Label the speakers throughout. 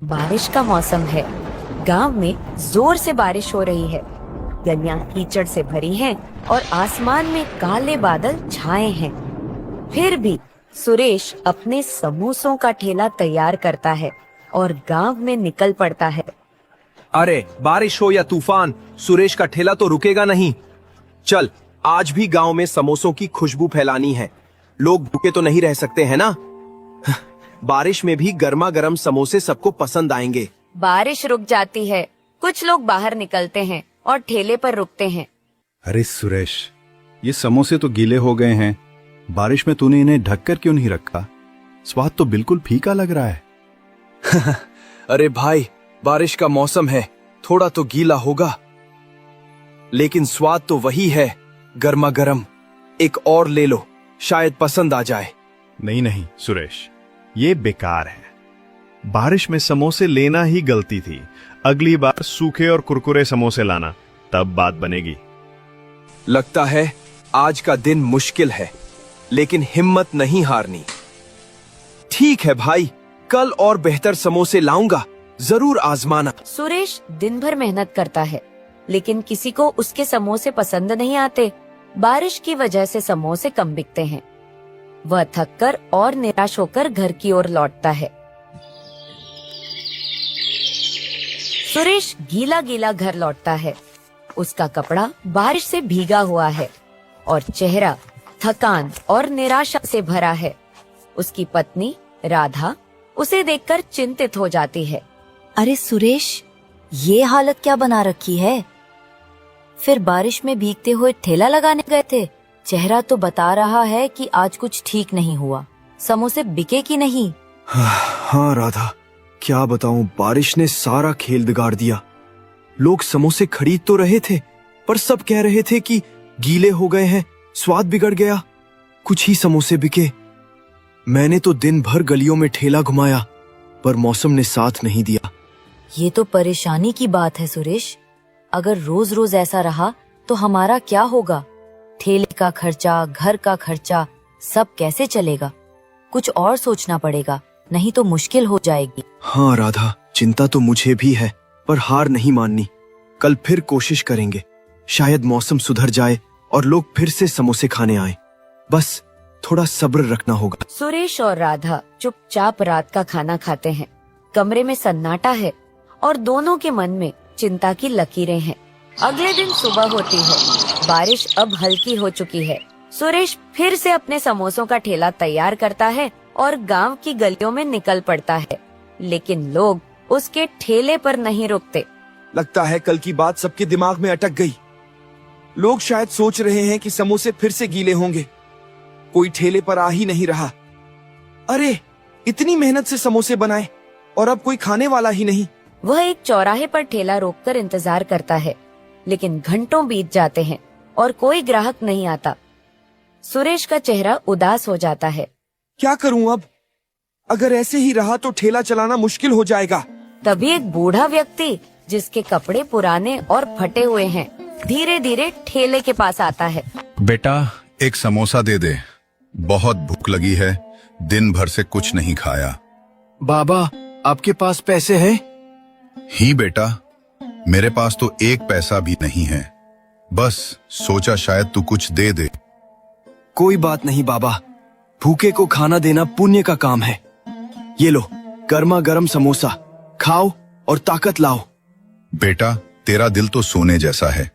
Speaker 1: बारिश का मौसम है। गांव में जोर से बारिश हो रही है। गलियां कीचड़ से भरी हैं और आसमान में काले बादल छाए हैं। फिर भी सुरेश अपने समोसों का ठेला तैयार करता है और गांव में निकल पड़ता है।
Speaker 2: अरे बारिश हो या तूफान, सुरेश का ठेला तो रुकेगा नहीं। चल, आज भी गांव में समोसों की खुशबू फैलानी है। लोग भूखे तो नहीं रह सकते हैं ना। बारिश में भी गर्मा गर्म समोसे सबको पसंद आएंगे।
Speaker 1: बारिश रुक जाती है। कुछ लोग बाहर निकलते हैं और ठेले पर रुकते हैं।
Speaker 3: अरे सुरेश, ये समोसे तो गीले हो गए हैं। बारिश में तूने इन्हें ढककर क्यों नहीं रखा? स्वाद तो बिल्कुल फीका लग रहा है।
Speaker 2: अरे भाई, बारिश का मौसम है, थोड़ा तो गीला होगा, लेकिन स्वाद तो वही है, गर्मा गर्म। एक और ले लो, शायद पसंद आ जाए।
Speaker 3: नहीं नहीं सुरेश, ये बेकार है। बारिश में समोसे लेना ही गलती थी। अगली बार सूखे और कुरकुरे समोसे लाना, तब बात बनेगी।
Speaker 2: लगता है आज का दिन मुश्किल है, लेकिन हिम्मत नहीं हारनी। ठीक है भाई, कल और बेहतर समोसे लाऊंगा, जरूर आजमाना।
Speaker 1: सुरेश दिन भर मेहनत करता है, लेकिन किसी को उसके समोसे पसंद नहीं आते। बारिश की वजह से समोसे कम बिकते हैं। वह थककर और निराश होकर घर की ओर लौटता है। सुरेश गीला गीला घर लौटता है। उसका कपड़ा बारिश से भीगा हुआ है और चेहरा थकान और निराशा से भरा है। उसकी पत्नी राधा उसे देखकर चिंतित हो जाती है।
Speaker 4: अरे सुरेश, ये हालत क्या बना रखी है? फिर बारिश में भीगते हुए ठेला लगाने गए थे। चेहरा तो बता रहा है कि आज कुछ ठीक नहीं हुआ। समोसे बिके कि नहीं?
Speaker 2: हाँ राधा, क्या बताऊं, बारिश ने सारा खेल बिगाड़ दिया। लोग समोसे खरीद तो रहे थे, पर सब कह रहे थे कि गीले हो गए हैं, स्वाद बिगड़ गया। कुछ ही समोसे बिके। मैंने तो दिन भर गलियों में ठेला घुमाया, पर मौसम ने साथ नहीं दिया।
Speaker 4: ये तो परेशानी की बात है सुरेश। अगर रोज रोज ऐसा रहा तो हमारा क्या होगा? ठेले का खर्चा, घर का खर्चा, सब कैसे चलेगा? कुछ और सोचना पड़ेगा, नहीं तो मुश्किल हो जाएगी।
Speaker 2: हाँ राधा, चिंता तो मुझे भी है, पर हार नहीं माननी। कल फिर कोशिश करेंगे, शायद मौसम सुधर जाए और लोग फिर से समोसे खाने आए। बस थोड़ा सब्र रखना होगा।
Speaker 1: सुरेश और राधा चुपचाप रात का खाना खाते हैं। कमरे में सन्नाटा है और दोनों के मन में चिंता की लकीरें हैं। अगले दिन सुबह होती है। बारिश अब हल्की हो चुकी है। सुरेश फिर से अपने समोसों का ठेला तैयार करता है और गांव की गलियों में निकल पड़ता है, लेकिन लोग उसके ठेले पर नहीं रुकते।
Speaker 2: लगता है कल की बात सबके दिमाग में अटक गई। लोग शायद सोच रहे हैं कि समोसे फिर से गीले होंगे। कोई ठेले पर आ ही नहीं रहा। अरे, इतनी मेहनत से समोसे बनाए और अब कोई खाने वाला ही नहीं।
Speaker 1: वह एक चौराहे पर ठेला रोककर इंतजार करता है, लेकिन घंटों बीत जाते हैं और कोई ग्राहक नहीं आता। सुरेश का चेहरा उदास हो जाता है।
Speaker 2: क्या करूं अब? अगर ऐसे ही रहा तो ठेला चलाना मुश्किल हो जाएगा।
Speaker 1: तभी एक बूढ़ा व्यक्ति, जिसके कपड़े पुराने और फटे हुए हैं, धीरे धीरे ठेले के पास आता है।
Speaker 5: बेटा, एक समोसा दे दे, बहुत भूख लगी है, दिन भर से कुछ नहीं खाया।
Speaker 2: बाबा, आपके पास पैसे हैं?
Speaker 5: ही बेटा, मेरे पास तो एक पैसा भी नहीं है। बस सोचा शायद तू कुछ दे दे।
Speaker 2: कोई बात नहीं बाबा, भूखे को खाना देना पुण्य का काम है। ये लो, गर्मा गर्म समोसा खाओ और ताकत लाओ।
Speaker 5: बेटा, तेरा दिल तो सोने जैसा है।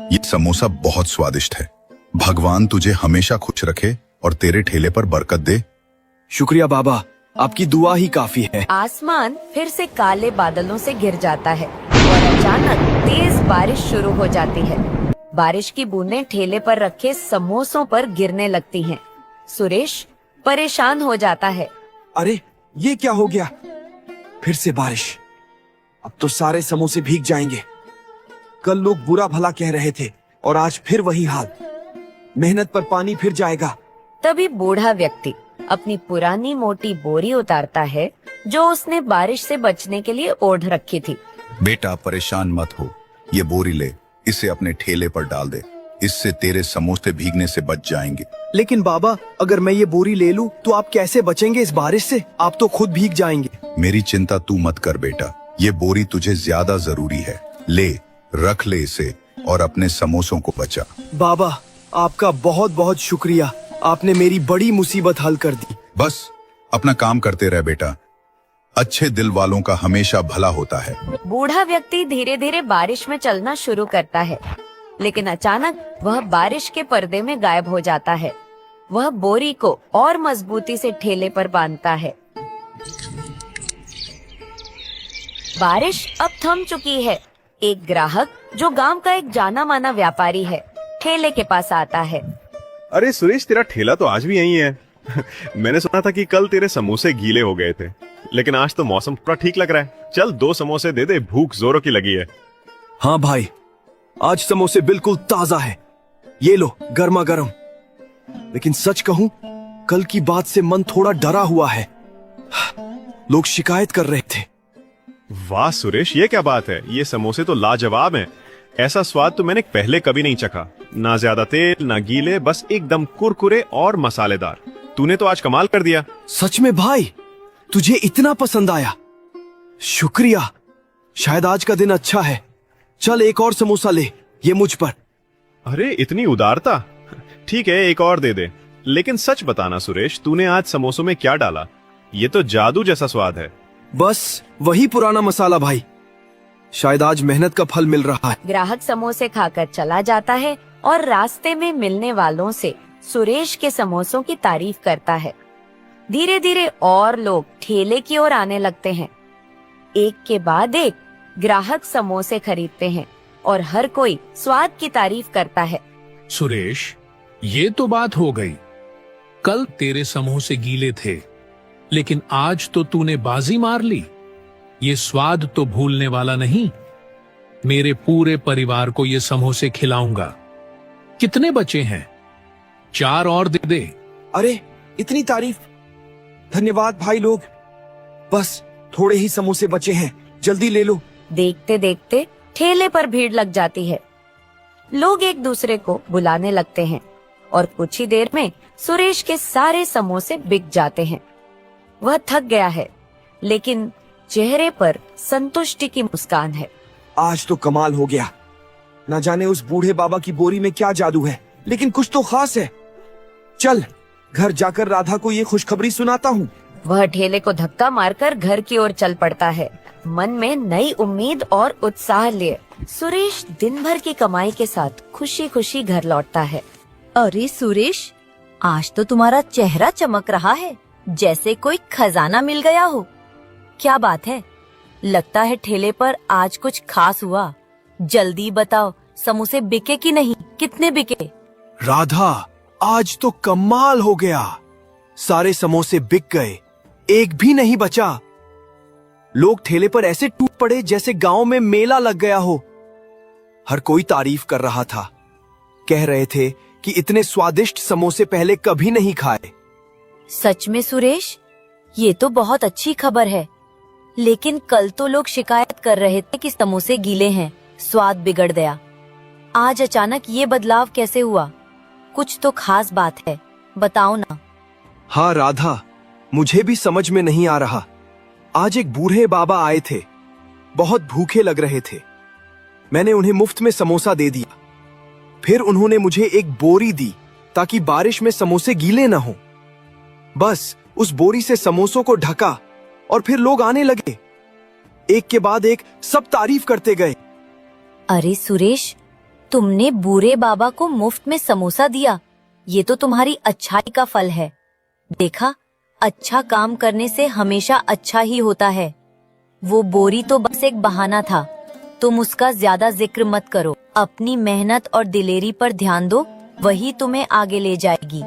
Speaker 5: ये समोसा बहुत स्वादिष्ट है। भगवान तुझे हमेशा खुश रखे और तेरे ठेले पर बरकत दे।
Speaker 2: शुक्रिया बाबा, आपकी दुआ ही काफी है।
Speaker 1: आसमान फिर से काले बादलों से घिर जाता है और अचानक तेज बारिश शुरू हो जाती है। बारिश की बूंदें ठेले पर रखे समोसों पर गिरने लगती हैं। सुरेश परेशान हो जाता है।
Speaker 2: अरे, ये क्या हो गया? फिर से बारिश। अब तो सारे समोसे भीग जाएंगे। कल लोग बुरा भला कह रहे थे और आज फिर वही हाल। मेहनत पर पानी फिर जाएगा।
Speaker 1: तभी बूढ़ा व्यक्ति अपनी पुरानी मोटी बोरी उतारता है, जो उसने बारिश से बचने के लिए ओढ़ रखी थी।
Speaker 5: बेटा, परेशान मत हो, ये बोरी ले, इसे अपने ठेले पर डाल दे। इससे तेरे समोसे भीगने से बच जाएंगे।
Speaker 2: लेकिन बाबा, अगर मैं ये बोरी ले लूं तो आप कैसे बचेंगे इस बारिश से? आप तो खुद भीग जाएंगे।
Speaker 5: मेरी चिंता तू मत कर बेटा, ये बोरी तुझे ज्यादा जरूरी है। ले, रख ले इसे और अपने समोसों को बचा।
Speaker 2: बाबा, आपका बहुत बहुत शुक्रिया, आपने मेरी बड़ी मुसीबत हल कर दी।
Speaker 5: बस अपना काम करते रह बेटा, अच्छे दिल वालों का हमेशा भला होता है।
Speaker 1: बूढ़ा व्यक्ति धीरे धीरे बारिश में चलना शुरू करता है, लेकिन अचानक वह बारिश के पर्दे में गायब हो जाता है। वह बोरी को और मजबूती से ठेले पर बांधता है। बारिश अब थम चुकी है। एक ग्राहक, जो गांव का एक जाना माना व्यापारी है, ठेले के पास आता है।
Speaker 3: अरे सुरेश, तेरा ठेला तो आज भी यही है। मैंने सुना था कि कल तेरे समोसे गीले हो गए थे, लेकिन आज तो मौसम पूरा ठीक लग रहा है। चल 2 समोसे दे दे, भूख जोरों की लगी है।
Speaker 2: हाँ भाई, आज समोसे बिल्कुल ताजा है, ये लो गर्मा गर्म। लेकिन सच कहूं, कल की बात से मन थोड़ा डरा हुआ है। लोग शिकायत कर रहे थे।
Speaker 3: वाह सुरेश, ये क्या बात है? ये समोसे तो लाजवाब हैं। ऐसा स्वाद तो मैंने पहले कभी नहीं चखा। ना ज्यादा तेल, ना गीले, बस एकदम कुरकुरे और मसालेदार। तूने तो आज कमाल कर दिया।
Speaker 2: सच में भाई, तुझे इतना पसंद आया? शुक्रिया, शायद आज का दिन अच्छा है। चल एक और समोसा ले, ये मुझ पर।
Speaker 3: अरे इतनी उदारता। ठीक है, एक और दे दे। लेकिन सच बताना सुरेश, तूने आज समोसों में क्या डाला? ये तो जादू जैसा स्वाद है।
Speaker 2: बस वही पुराना मसाला भाई, शायद आज मेहनत का फल मिल रहा है।
Speaker 1: ग्राहक समोसे खाकर चला जाता है और रास्ते में मिलने वालों से सुरेश के समोसों की तारीफ करता है। धीरे धीरे और लोग ठेले की ओर आने लगते हैं। एक के बाद एक ग्राहक समोसे खरीदते हैं और हर कोई स्वाद की तारीफ करता है।
Speaker 6: सुरेश, ये तो बात हो गई। कल तेरे समोसे गीले थे, लेकिन आज तो तूने बाजी मार ली। ये स्वाद तो भूलने वाला नहीं। मेरे पूरे परिवार को ये समोसे खिलाऊंगा। कितने बचे हैं? 4 और दे दे।
Speaker 2: अरे इतनी तारीफ, धन्यवाद भाई लोग। बस थोड़े ही समोसे बचे हैं, जल्दी ले लो।
Speaker 1: देखते देखते ठेले पर भीड़ लग जाती है। लोग एक दूसरे को बुलाने लगते हैं और कुछ ही देर में सुरेश के सारे समोसे बिक जाते हैं। वह थक गया है, लेकिन चेहरे पर संतुष्टि की मुस्कान है।
Speaker 2: आज तो कमाल हो गया। न जाने उस बूढ़े बाबा की बोरी में क्या जादू है, लेकिन कुछ तो खास है। चल घर जाकर राधा को ये खुशखबरी सुनाता हूँ।
Speaker 1: वह ठेले को धक्का मारकर घर की ओर चल पड़ता है, मन में नई उम्मीद और उत्साह लिए। सुरेश दिन भर की कमाई के साथ खुशी खुशी घर लौटता है।
Speaker 4: अरे सुरेश, आज तो तुम्हारा चेहरा चमक रहा है, जैसे कोई खजाना मिल गया हो। क्या बात है? लगता है ठेले पर आज कुछ खास हुआ। जल्दी बताओ, समोसे बिके कि नहीं? कितने बिके?
Speaker 2: राधा, आज तो कमाल हो गया। सारे समोसे बिक गए, एक भी नहीं बचा। लोग ठेले पर ऐसे टूट पड़े जैसे गांव में मेला लग गया हो। हर कोई तारीफ कर रहा था, कह रहे थे कि इतने स्वादिष्ट समोसे पहले कभी नहीं खाए।
Speaker 4: सच में सुरेश, ये तो बहुत अच्छी खबर है। लेकिन कल तो लोग शिकायत कर रहे थे कि समोसे गीले हैं, स्वाद बिगड़ गया। आज अचानक ये बदलाव कैसे हुआ? कुछ तो खास बात है, बताओ ना।
Speaker 2: हाँ राधा, मुझे भी समझ में नहीं आ रहा। आज एक बूढ़े बाबा आए थे, बहुत भूखे लग रहे थे। मैंने उन्हें मुफ्त में समोसा दे दिया। फिर उन्होंने मुझे एक बोरी दी ताकि बारिश में समोसे गीले न हो। बस उस बोरी से समोसों को ढका और फिर लोग आने लगे। एक के बाद एक सब तारीफ करते गए।
Speaker 4: अरे सुरेश, तुमने बूढ़े बाबा को मुफ्त में समोसा दिया, ये तो तुम्हारी अच्छाई का फल है। देखा, अच्छा काम करने से हमेशा अच्छा ही होता है। वो बोरी तो बस एक बहाना था, तुम उसका ज्यादा जिक्र मत करो। अपनी मेहनत और दिलेरी पर ध्यान दो, वही तुम्हें आगे ले जाएगी।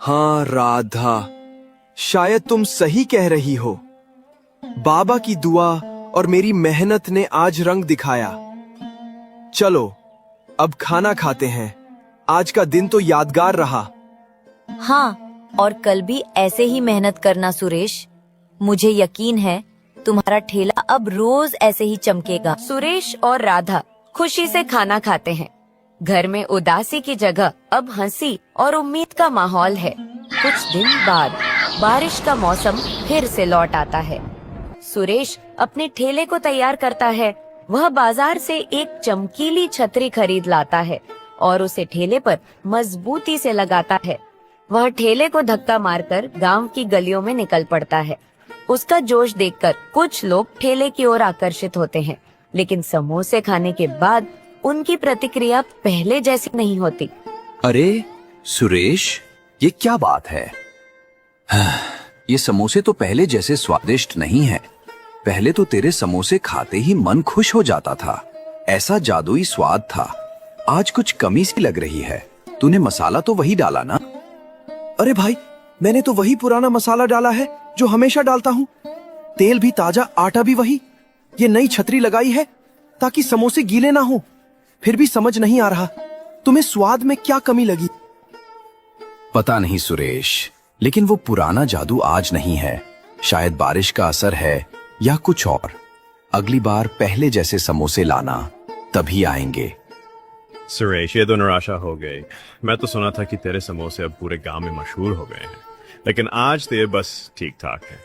Speaker 2: हाँ राधा, शायद तुम सही कह रही हो। बाबा की दुआ और मेरी मेहनत ने आज रंग दिखाया। चलो अब खाना खाते हैं। आज का दिन तो यादगार रहा।
Speaker 4: हाँ, और कल भी ऐसे ही मेहनत करना सुरेश। मुझे यकीन है तुम्हारा ठेला अब रोज ऐसे ही चमकेगा।
Speaker 1: सुरेश और राधा खुशी से खाना खाते हैं। घर में उदासी की जगह अब हंसी और उम्मीद का माहौल है। कुछ दिन बाद बारिश का मौसम फिर से लौट आता है। सुरेश अपने ठेले को तैयार करता है। वह बाजार से एक चमकीली छतरी खरीद लाता है और उसे ठेले पर मजबूती से लगाता है। वह ठेले को धक्का मारकर गांव की गलियों में निकल पड़ता है। उसका जोश देखकर कुछ लोग ठेले की ओर आकर्षित होते हैं, लेकिन समोसे खाने के बाद उनकी प्रतिक्रिया पहले जैसी नहीं होती।
Speaker 7: अरे सुरेश, ये क्या बात है? ये समोसे तो पहले जैसे स्वादिष्ट नहीं है। पहले तो तेरे समोसे खाते ही मन खुश हो जाता था, ऐसा जादुई स्वाद था। आज कुछ कमी सी लग रही है। तूने मसाला तो वही डाला ना?
Speaker 2: अरे भाई, मैंने तो वही पुराना मसाला डाला है जो हमेशा डालता हूँ। तेल भी ताजा, आटा भी वही। ये नई छतरी लगाई है ताकि समोसे गीले ना हो। फिर भी समझ नहीं आ रहा तुम्हें स्वाद में क्या कमी लगी।
Speaker 7: पता नहीं सुरेश, लेकिन वो पुराना जादू आज नहीं है। शायद बारिश का असर है या कुछ और। अगली बार पहले जैसे समोसे लाना, तभी आएंगे।
Speaker 3: सुरेश, ये तो निराशा हो गई। मैं तो सुना था कि तेरे समोसे अब पूरे गांव में मशहूर हो गए हैं, लेकिन आज तो ये बस ठीक ठाक है।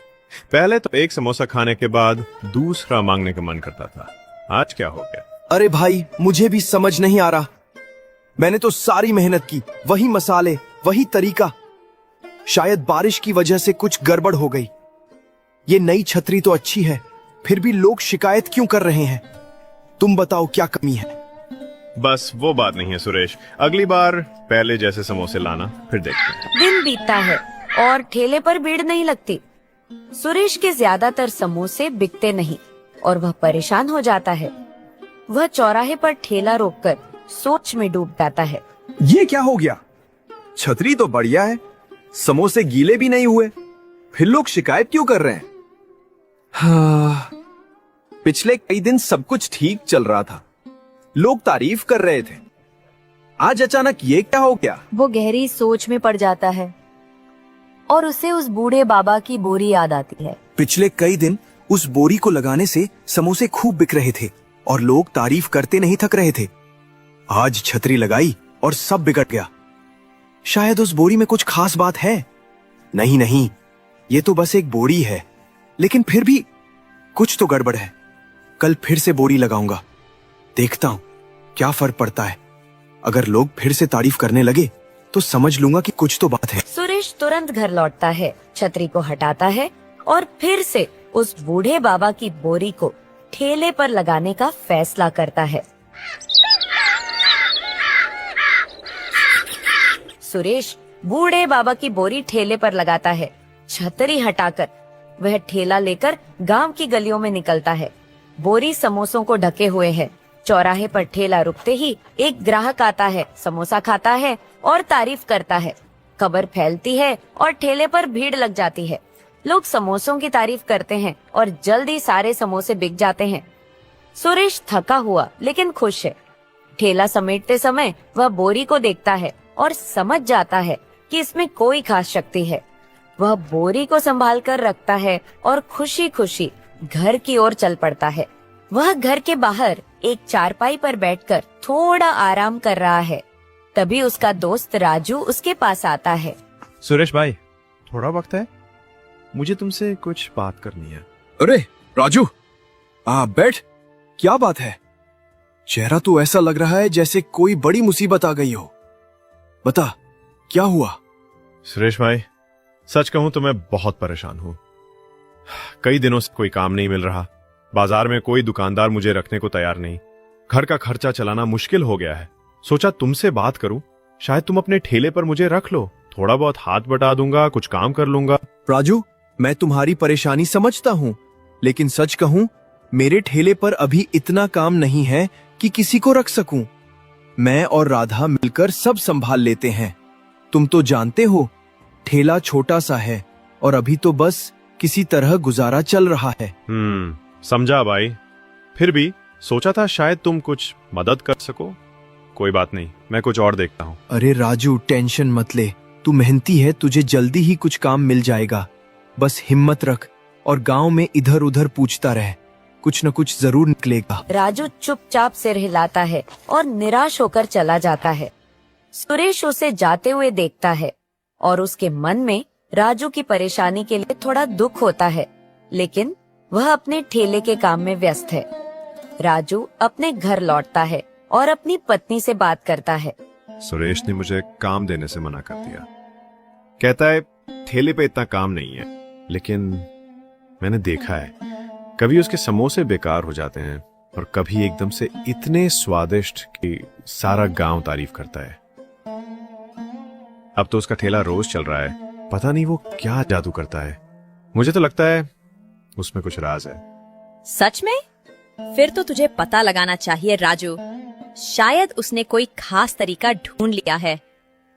Speaker 3: पहले तो एक समोसा खाने के बाद दूसरा मांगने का मन करता था। आज क्या हो गया?
Speaker 2: अरे भाई, मुझे भी समझ नहीं आ रहा। मैंने तो सारी मेहनत की, वही मसाले, वही तरीका। शायद बारिश की वजह से कुछ गड़बड़ हो गई। ये नई छतरी तो अच्छी है, फिर भी लोग शिकायत क्यों कर रहे हैं? तुम बताओ क्या कमी है?
Speaker 3: बस वो बात नहीं है सुरेश। अगली बार पहले जैसे समोसे लाना, फिर देखते हैं।
Speaker 1: दिन बीतता है और ठेले पर भीड़ नहीं लगती। सुरेश के ज्यादातर समोसे बिकते नहीं और वह परेशान हो जाता है। वह चौराहे पर ठेला रोककर सोच में डूब जाता है।
Speaker 2: ये क्या हो गया? छतरी तो बढ़िया है, समोसे गीले भी नहीं हुए, फिर लोग शिकायत क्यों कर रहे हैं? हाँ, पिछले कई दिन सब कुछ ठीक चल रहा था, लोग तारीफ कर रहे थे। आज अचानक ये क्या हो गया?
Speaker 4: वो गहरी सोच में पड़ जाता है और उसे उस बूढ़े बाबा की बोरी याद आती है।
Speaker 2: पिछले कई दिन उस बोरी को लगाने से समोसे खूब बिक रहे थे और लोग तारीफ करते नहीं थक रहे थे। आज छतरी लगाई और सब बिगड़ गया। शायद उस बोरी में कुछ खास बात है। नहीं नहीं, ये तो बस एक बोरी है, लेकिन फिर भी कुछ तो गड़बड़ है। कल फिर से बोरी लगाऊंगा, देखता हूं क्या फर्क पड़ता है। अगर लोग फिर से तारीफ करने लगे तो समझ लूंगा कि कुछ तो बात है।
Speaker 1: सुरेश तुरंत घर लौटता है, छतरी को हटाता है और फिर से उस बूढ़े बाबा की बोरी को ठेले पर लगाने का फैसला करता है। सुरेश बूढ़े बाबा की बोरी ठेले पर लगाता है। छतरी हटाकर वह ठेला लेकर गांव की गलियों में निकलता है। बोरी समोसों को ढके हुए है। चौराहे पर ठेला रुकते ही एक ग्राहक आता है, समोसा खाता है और तारीफ करता है। खबर फैलती है और ठेले पर भीड़ लग जाती है। लोग समोसों की तारीफ करते हैं और जल्दी सारे समोसे बिक जाते हैं। सुरेश थका हुआ लेकिन खुश है। ठेला समेटते समय वह बोरी को देखता है और समझ जाता है कि इसमें कोई खास शक्ति है। वह बोरी को संभाल कर रखता है और खुशी खुशी घर की ओर चल पड़ता है। वह घर के बाहर एक चारपाई पर बैठकर थोड़ा आराम कर रहा है। तभी उसका दोस्त राजू उसके पास आता है।
Speaker 3: सुरेश भाई, थोड़ा वक्त है? मुझे तुमसे कुछ बात करनी है।
Speaker 2: अरे राजू, बैठ। क्या बात है? चेहरा तो ऐसा लग रहा है जैसे कोई बड़ी मुसीबत आ गई हो। बता, क्या हुआ?
Speaker 3: सुरेश भाई, सच कहूं तो मैं बहुत परेशान हूं। कई दिनों से कोई काम नहीं मिल रहा। बाजार में कोई दुकानदार मुझे रखने को तैयार नहीं। घर का खर्चा चलाना मुश्किल हो गया है। सोचा तुमसे बात करूं, शायद तुम अपने ठेले पर मुझे रख लो। थोड़ा बहुत हाथ बटा दूंगा, कुछ काम कर लूंगा।
Speaker 2: राजू, मैं तुम्हारी परेशानी समझता हूँ, लेकिन सच कहूँ मेरे ठेले पर अभी इतना काम नहीं है कि किसी को रख सकूं। मैं और राधा मिलकर सब संभाल लेते हैं। तुम तो जानते हो, ठेला छोटा सा है और अभी तो बस किसी तरह गुजारा चल रहा है।
Speaker 3: समझा भाई। फिर भी सोचा था शायद तुम कुछ मदद कर सको। कोई बात नहीं, मैं कुछ और देखता हूँ।
Speaker 2: अरे राजू, टेंशन मत ले। तू मेहनती है, तुझे जल्दी ही कुछ काम मिल जाएगा। बस हिम्मत रख और गांव में इधर उधर पूछता रह। कुछ न कुछ जरूर निकलेगा।
Speaker 1: राजू चुपचाप सिर हिलाता है और निराश होकर चला जाता है। सुरेश उसे जाते हुए देखता है और उसके मन में राजू की परेशानी के लिए थोड़ा दुख होता है, लेकिन वह अपने ठेले के काम में व्यस्त है। राजू अपने घर लौटता है और अपनी पत्नी से बात करता है।
Speaker 3: सुरेश ने मुझे काम देने से मना कर दिया। कहता है ठेले पे इतना काम नहीं है, लेकिन मैंने देखा है कभी उसके समोसे बेकार हो जाते हैं और कभी एकदम से इतने स्वादिष्ट कि सारा गांव तारीफ करता है। अब तो उसका ठेला रोज चल रहा है, पता नहीं वो क्या जादू करता है। मुझे तो लगता है उसमें कुछ राज है।
Speaker 8: सच में? फिर तो तुझे पता लगाना चाहिए राजू। शायद उसने कोई खास तरीका ढूंढ लिया है।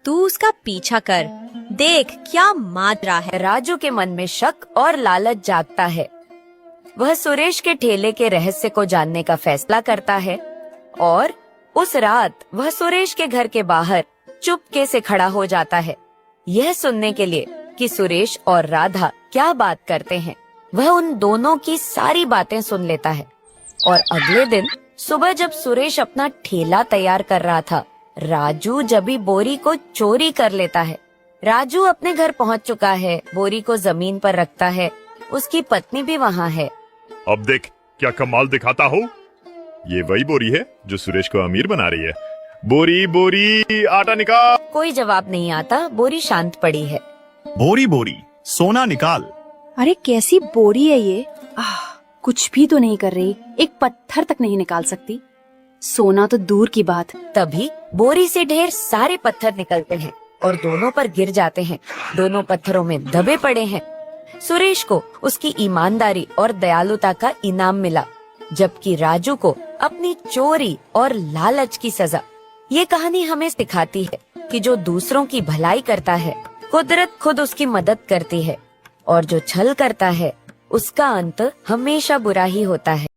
Speaker 8: तू उसका पीछा कर, देख क्या माजरा है।
Speaker 1: राजू के मन में शक और लालच जागता है। वह सुरेश के ठेले के रहस्य को जानने का फैसला करता है और उस रात वह सुरेश के घर के बाहर चुपके से खड़ा हो जाता है, यह सुनने के लिए कि सुरेश और राधा क्या बात करते हैं। वह उन दोनों की सारी बातें सुन लेता है और अगले दिन सुबह जब सुरेश अपना ठेला तैयार कर रहा था, राजू जबी बोरी को चोरी कर लेता है। राजू अपने घर पहुंच चुका है, बोरी को जमीन पर रखता है। उसकी पत्नी भी वहाँ है।
Speaker 9: अब देख क्या कमाल दिखाता हो। ये वही बोरी है जो सुरेश को अमीर बना रही है। बोरी बोरी आटा निकाल।
Speaker 1: कोई जवाब नहीं आता, बोरी शांत पड़ी है।
Speaker 9: बोरी बोरी सोना निकाल।
Speaker 10: अरे कैसी बोरी है ये? कुछ भी तो नहीं कर रही, एक पत्थर तक नहीं निकाल सकती। सोना तो दूर की बात।
Speaker 1: तभी बोरी से ढेर सारे पत्थर निकलते हैं और दोनों पर गिर जाते हैं। दोनों पत्थरों में दबे पड़े हैं। सुरेश को उसकी ईमानदारी और दयालुता का इनाम मिला, जबकि राजू को अपनी चोरी और लालच की सजा। ये कहानी हमें सिखाती है कि जो दूसरों की भलाई करता है, कुदरत खुद उसकी मदद करती है, और जो छल करता है उसका अंत हमेशा बुरा ही होता है।